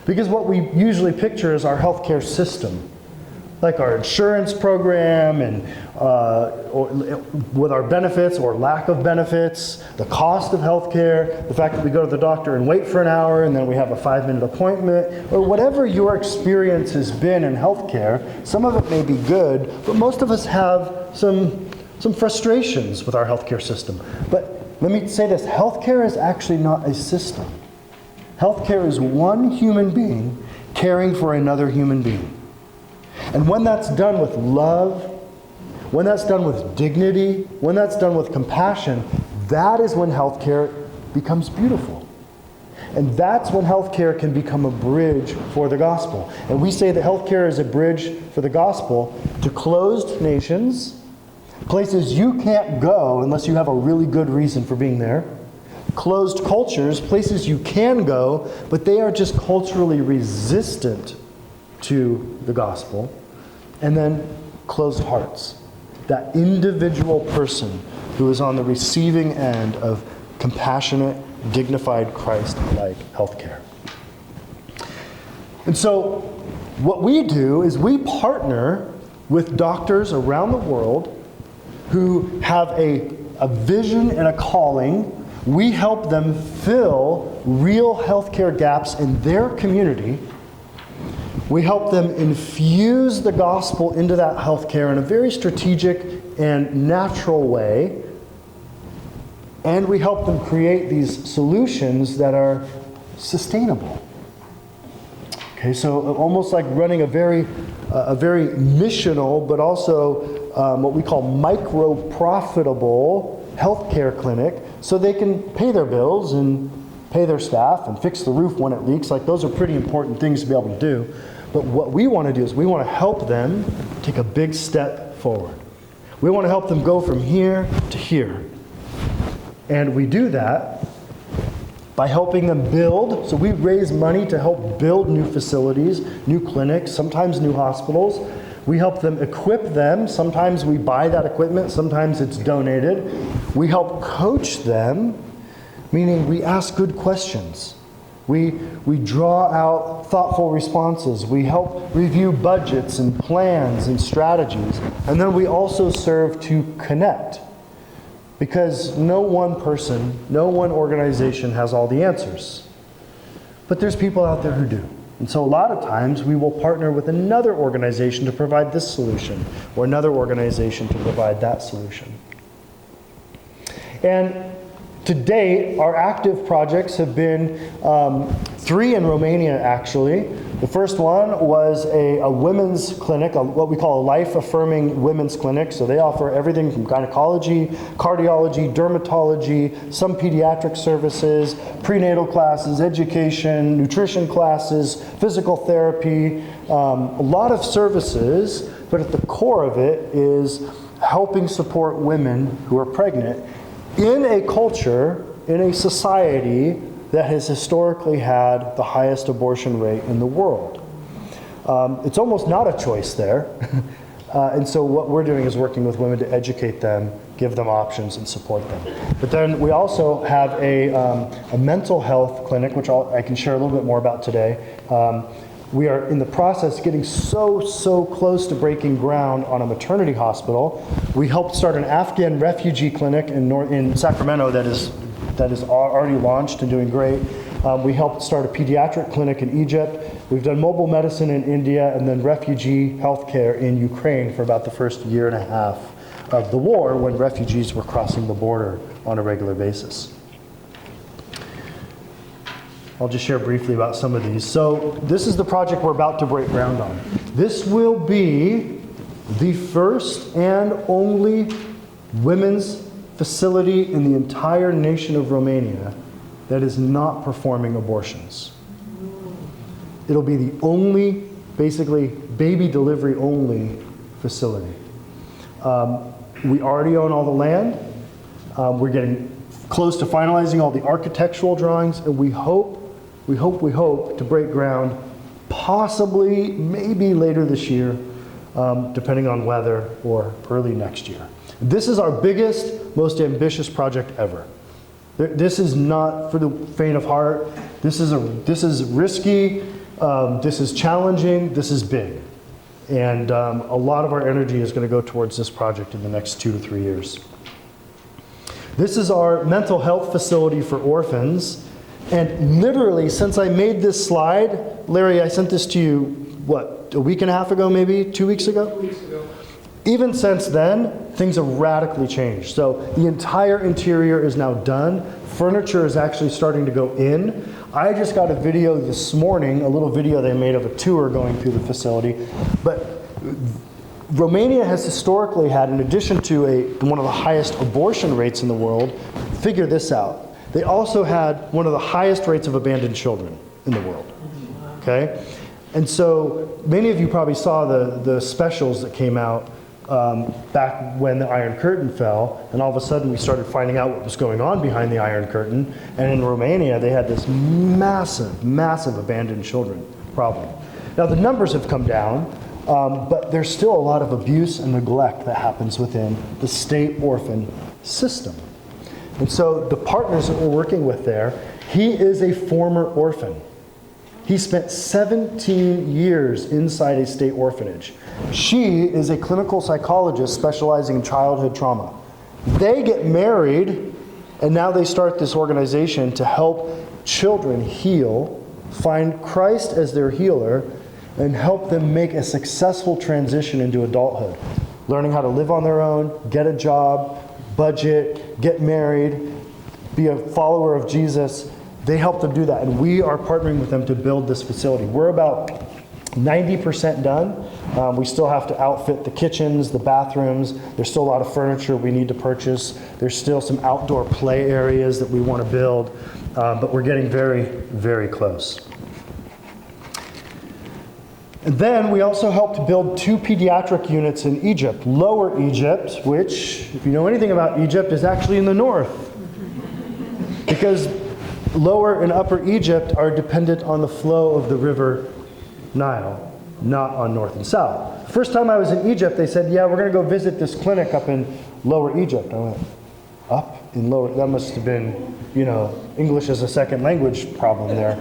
Because what we usually picture is our healthcare system, like our insurance program and or with our benefits or lack of benefits, the cost of healthcare, the fact that we go to the doctor and wait for an hour and then we have a 5-minute appointment, or whatever your experience has been in healthcare. Some of it may be good, but most of us have some frustrations with our healthcare system. But let me say this, healthcare is actually not a system. Healthcare is one human being caring for another human being. And when that's done with love, when that's done with dignity, when that's done with compassion, that is when healthcare becomes beautiful. And that's when healthcare can become a bridge for the gospel. And we say that healthcare is a bridge for the gospel to closed nations, places you can't go unless you have a really good reason for being there, closed cultures, places you can go, but they are just culturally resistant to the gospel, and then closed hearts. That individual person who is on the receiving end of compassionate, dignified, Christ-like healthcare. And so what we do is we partner with doctors around the world who have a vision and a calling. We help them fill real healthcare gaps in their community. We help them infuse the gospel into that healthcare in a very strategic and natural way. And we help them create these solutions that are sustainable. Okay, so almost like running a very missional, but also what we call micro-profitable healthcare clinic, so they can pay their bills and pay their staff and fix the roof when it leaks. Like, those are pretty important things to be able to do. But what we want to do is we want to help them take a big step forward. We want to help them go from here to here. And we do that by helping them build. So we raise money to help build new facilities, new clinics, sometimes new hospitals. We help them equip them. Sometimes we buy that equipment, sometimes it's donated. We help coach them, meaning we ask good questions. We draw out thoughtful responses. We help review budgets and plans and strategies. And then we also serve to connect. Because no one person, no one organization has all the answers. But there's people out there who do. And so a lot of times we will partner with another organization to provide this solution, or another organization to provide that solution. And to date, our active projects have been 3 in Romania, actually. The first one was a women's clinic, what we call a life-affirming women's clinic. So they offer everything from gynecology, cardiology, dermatology, some pediatric services, prenatal classes, education, nutrition classes, physical therapy, a lot of services, but at the core of it is helping support women who are pregnant in a culture, in a society that has historically had the highest abortion rate in the world. It's almost not a choice there. And so what we're doing is working with women to educate them, give them options, and support them. But then we also have a mental health clinic, which I can share a little bit more about today. We are in the process getting so close to breaking ground on a maternity hospital. We helped start an Afghan refugee clinic in Sacramento that is already launched and doing great. We helped start a pediatric clinic in Egypt. We've done mobile medicine in India, and then refugee healthcare in Ukraine for about the first year and a half of the war, when refugees were crossing the border on a regular basis. I'll just share briefly about some of these. So this is the project we're about to break ground on. This will be the first and only women's facility in the entire nation of Romania that is not performing abortions. It'll be the only, basically, baby delivery only facility. We already own all the land. We're getting close to finalizing all the architectural drawings, and we hope to break ground possibly, maybe later this year, depending on weather, or early next year. This is our biggest, most ambitious project ever. This is not for the faint of heart. This is risky. This is challenging. This is big. And a lot of our energy is going to go towards this project in the next 2 to 3 years. This is our mental health facility for orphans. And literally, since I made this slide, Larry, I sent this to you, what, a week and a half ago maybe? 2 weeks ago? 2 weeks ago. Even since then, things have radically changed. So the entire interior is now done. Furniture is actually starting to go in. I just got a video this morning, a little video they made of a tour going through the facility. But Romania has historically had, in addition to one of the highest abortion rates in the world, figure this out. They also had one of the highest rates of abandoned children in the world. Okay? And so many of you probably saw the specials that came out back when the Iron Curtain fell, and all of a sudden we started finding out what was going on behind the Iron Curtain. And in Romania, they had this massive, massive abandoned children problem. Now the numbers have come down, but there's still a lot of abuse and neglect that happens within the state orphan system. And so the partners that we're working with there, he is a former orphan. He spent 17 years inside a state orphanage. She is a clinical psychologist specializing in childhood trauma. They get married, and now they start this organization to help children heal, find Christ as their healer, and help them make a successful transition into adulthood. Learning how to live on their own, get a job, budget, get married, be a follower of Jesus. They help them do that, and we are partnering with them to build this facility. We're about 90% done. We still have to outfit the kitchens, the bathrooms. There's still a lot of furniture we need to purchase. There's still some outdoor play areas that we want to build, but we're getting very, very close. And then we also helped build 2 pediatric units in Egypt. Lower Egypt, which, if you know anything about Egypt, is actually in the north. Because Lower and Upper Egypt are dependent on the flow of the river Nile, not on north and south. The first time I was in Egypt, they said, yeah, we're going to go visit this clinic up in Lower Egypt. I went, up in Lower? That must have been, English as a second language problem there.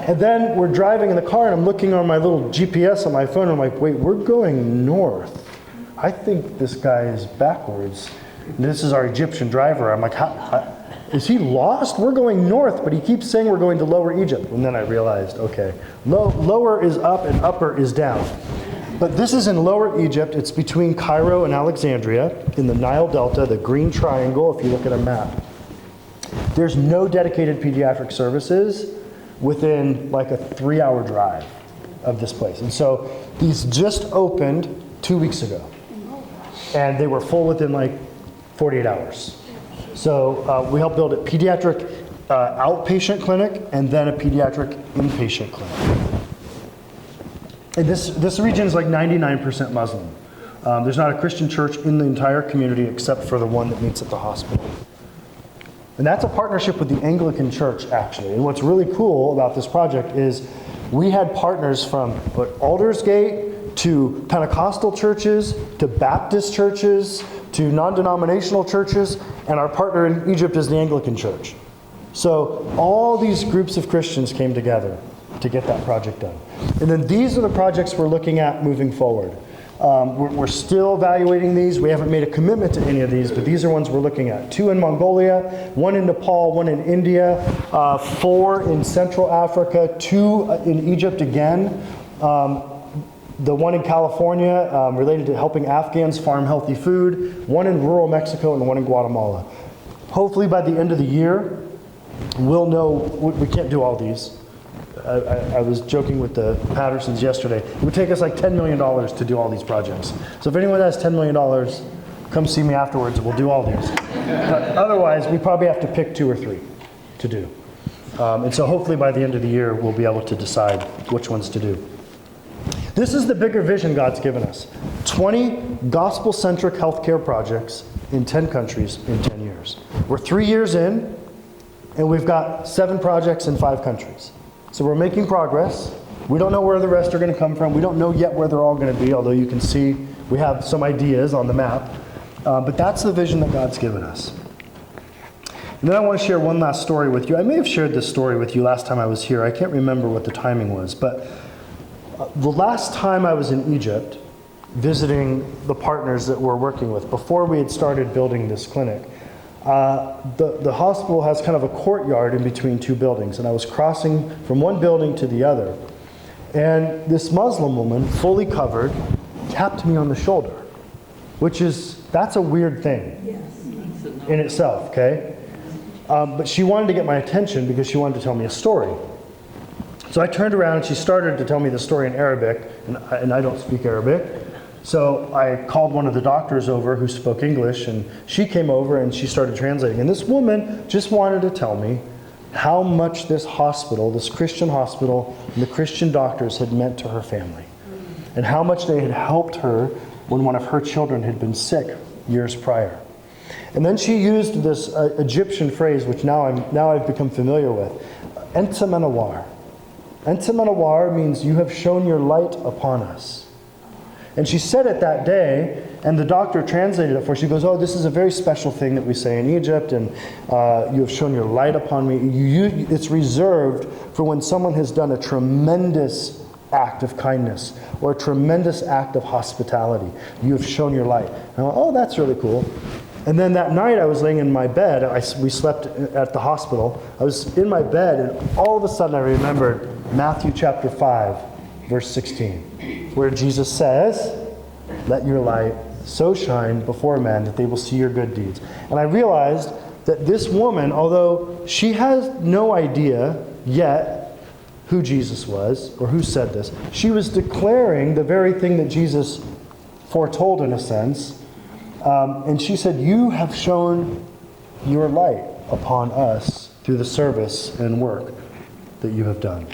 And then we're driving in the car, and I'm looking on my little GPS on my phone, and I'm like, wait, we're going north. I think this guy is backwards. And this is our Egyptian driver. I'm like, is he lost? We're going north, but he keeps saying we're going to Lower Egypt. And then I realized, okay, lower is up and upper is down. But this is in Lower Egypt. It's between Cairo and Alexandria in the Nile Delta, the green triangle, if you look at a map. There's no dedicated pediatric services within like a 3-hour drive of this place. And so these just opened 2 weeks ago. And they were full within like 48 hours. So we helped build a pediatric outpatient clinic and then a pediatric inpatient clinic. And this region is like 99% Muslim. There's not a Christian church in the entire community except for the one that meets at the hospital. And that's a partnership with the Anglican Church, actually. And what's really cool about this project is we had partners from Aldersgate to Pentecostal churches to Baptist churches to non-denominational churches, and our partner in Egypt is the Anglican Church. So all these groups of Christians came together to get that project done. And then these are the projects we're looking at moving forward. We're still evaluating these. We haven't made a commitment to any of these, but these are ones we're looking at. 2 in Mongolia, 1 in Nepal, 1 in India, 4 in Central Africa, 2 in Egypt again. The one in California related to helping Afghans farm healthy food, 1 in rural Mexico, and 1 in Guatemala. Hopefully by the end of the year, we'll know. We can't do all these. I was joking with the Pattersons yesterday. It would take us like $10 million to do all these projects. So if anyone has $10 million, come see me afterwards and we'll do all these. But otherwise, we probably have to pick 2 or 3 to do. And so hopefully by the end of the year, we'll be able to decide which ones to do. This is the bigger vision God's given us. 20 gospel-centric healthcare projects in 10 countries in 10 years. We're 3 years in, and we've got 7 projects in 5 countries. So we're making progress. We don't know where the rest are going to come from. We don't know yet where they're all going to be, although you can see we have some ideas on the map. But that's the vision that God's given us. And then I want to share one last story with you. I may have shared this story with you last time I was here. I can't remember what the timing was, but the last time I was in Egypt visiting the partners that we're working with, before we had started building this clinic, the hospital has kind of a courtyard in between two buildings, and I was crossing from one building to the other, and this Muslim woman, fully covered, tapped me on the shoulder, that's a weird thing in itself, okay? But she wanted to get my attention because she wanted to tell me a story. So I turned around and she started to tell me the story in Arabic, and I don't speak Arabic. So I called one of the doctors over who spoke English, and she came over and she started translating. And this woman just wanted to tell me how much this hospital, this Christian hospital, and the Christian doctors had meant to her family, and how much they had helped her when one of her children had been sick years prior. And then she used this Egyptian phrase, which now I've become familiar with, Enta Menawar. Enta Menawar means you have shone your light upon us. And she said it that day, and the doctor translated it for her. She goes, oh, this is a very special thing that we say in Egypt, and you have shown your light upon me. It's reserved for when someone has done a tremendous act of kindness or a tremendous act of hospitality. You have shown your light. And I went, oh, that's really cool. And then that night I was laying in my bed. We slept at the hospital. I was in my bed, and all of a sudden I remembered Matthew chapter 5, verse 16, where Jesus says, let your light so shine before men that they will see your good deeds. And I realized that this woman, although she has no idea yet who Jesus was or who said this, she was declaring the very thing that Jesus foretold in a sense. And she said, you have shown your light upon us through the service and work that you have done.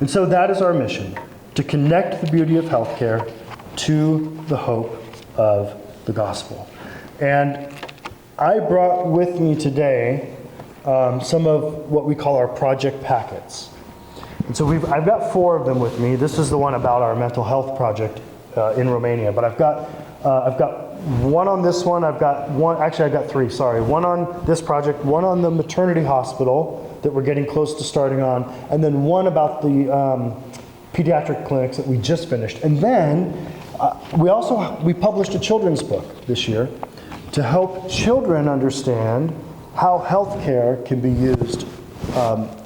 And so that is our mission, to connect the beauty of healthcare to the hope of the gospel. And I brought with me today some of what we call our project packets. And so I've got 4 of them with me. This is the one about our mental health project in Romania. But I've got one on this one. I've got 3, sorry. One on this project, one on the maternity hospital that we're getting close to starting on, and then one about the pediatric clinics that we just finished. And then we published a children's book this year to help children understand how healthcare can be used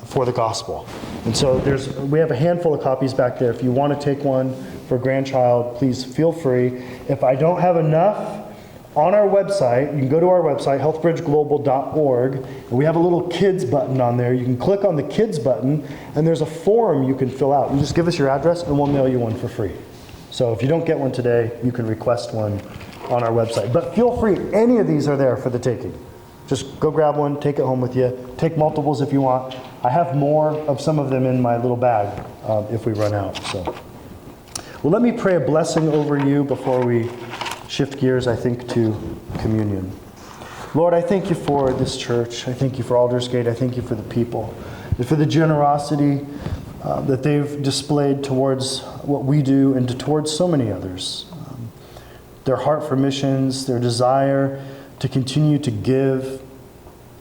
for the gospel. And so we have a handful of copies back there. If you want to take one for a grandchild, please feel free. If I don't have enough, on our website, you can go to our website, healthbridgeglobal.org, and we have a little kids button on there. You can click on the kids button, and there's a form you can fill out. You just give us your address, and we'll mail you one for free. So if you don't get one today, you can request one on our website. But feel free, any of these are there for the taking. Just go grab one, take it home with you. Take multiples if you want. I have more of some of them in my little bag if we run out. So, well, let me pray a blessing over you before we shift gears, I think, to communion. Lord, I thank you for this church. I thank you for Aldersgate. I thank you for the people, and for the generosity that they've displayed towards what we do and towards so many others. Their heart for missions, their desire to continue to give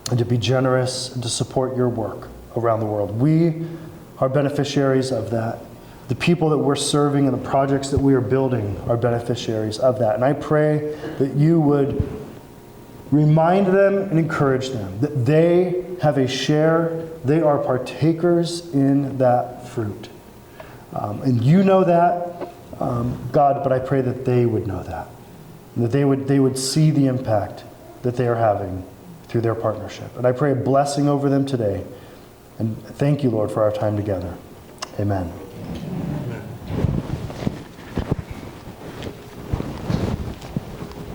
and to be generous and to support your work around the world. We are beneficiaries of that. The people that we're serving and the projects that we are building are beneficiaries of that. And I pray that you would remind them and encourage them that they have a share, they are partakers in that fruit. And you know that, God, but I pray that they would know that. And that they would see the impact that they are having through their partnership. And I pray a blessing over them today. And thank you, Lord, for our time together. Amen.